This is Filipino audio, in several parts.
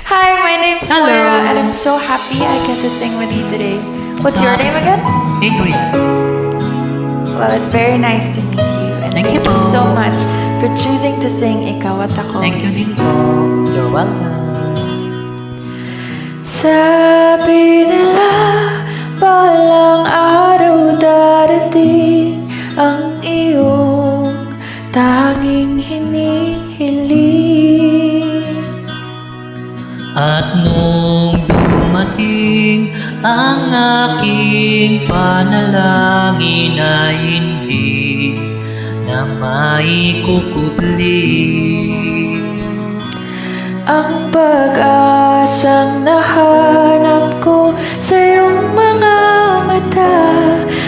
Hi, my name's Hello. Moira, and I'm so happy I get to sing with you today. What's your name again? Adrian. Well, it's very nice to meet you, and Thank thank you you po. so much for choosing to sing Ikaw at Ako. Thank you din po. You're welcome. Sabi nila, balang araw darating ang iyong tanging hinihiling. At nung dumating ang aking panalangin ay hindi na maikukubli. Ang pag-asang nahanap ko sa iyong mga mata,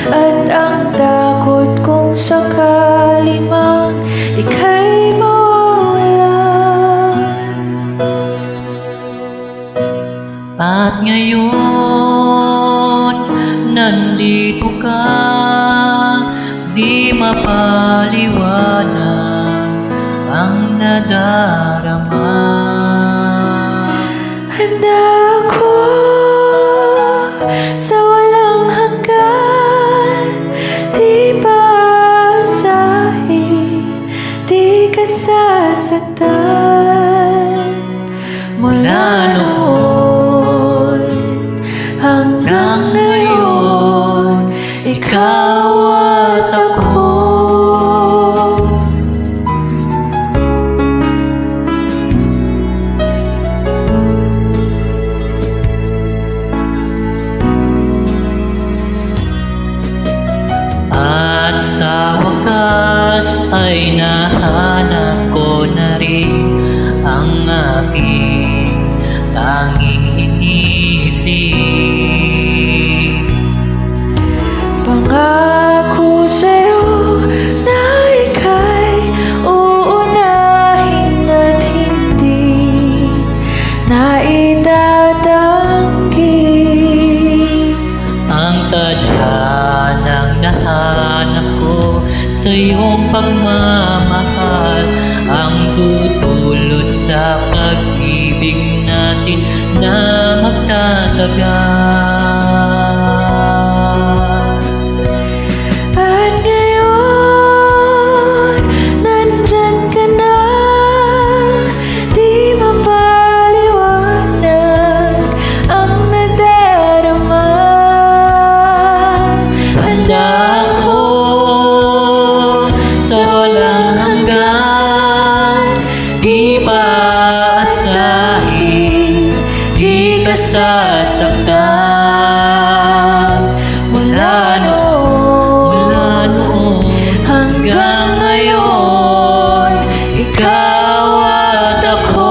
at ang takot kung sakali mang ika'y mawalan. At ngayon, nandito ka, di mapaliwanag ang nadarama. Handa ako sa walang hanggan, di paasahin, di ka sasaktan. Mula noon hanggang ngayon, ikaw at ako. At sa wakas ay nahanap ko na rin ang aking tanging hinihiling. Pangako sa'yo na ika'y uunahin at hindi na itatanggi. Ang tadhanang nahanap ko sa iyong pagmamahal, ang tutulot sa pag-ibig natin na magtatagal. At ngayon, nandyan ka na, di mapaliwanag ang nadarama. Handa ako sa walang hanggan, di paasahin, di ka sasaktan. Mula noon hanggang ngayon, ikaw at ako.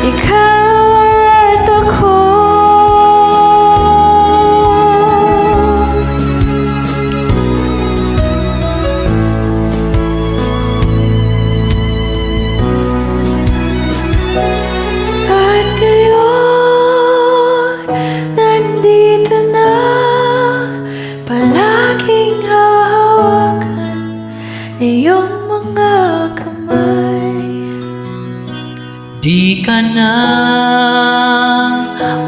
Ikaw at ako. At ngayon, nandito na, palaging hahawakan iyong mga kamay. Di ka na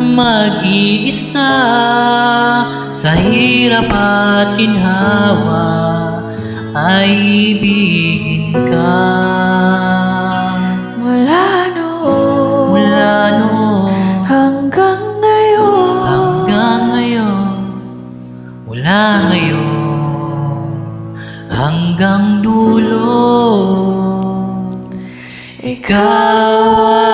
mag-iisa sa hirap at ginhawa, ay ibigin ka. Mula noon Hanggang ngayon, mula ngayon hanggang dulo, ikaw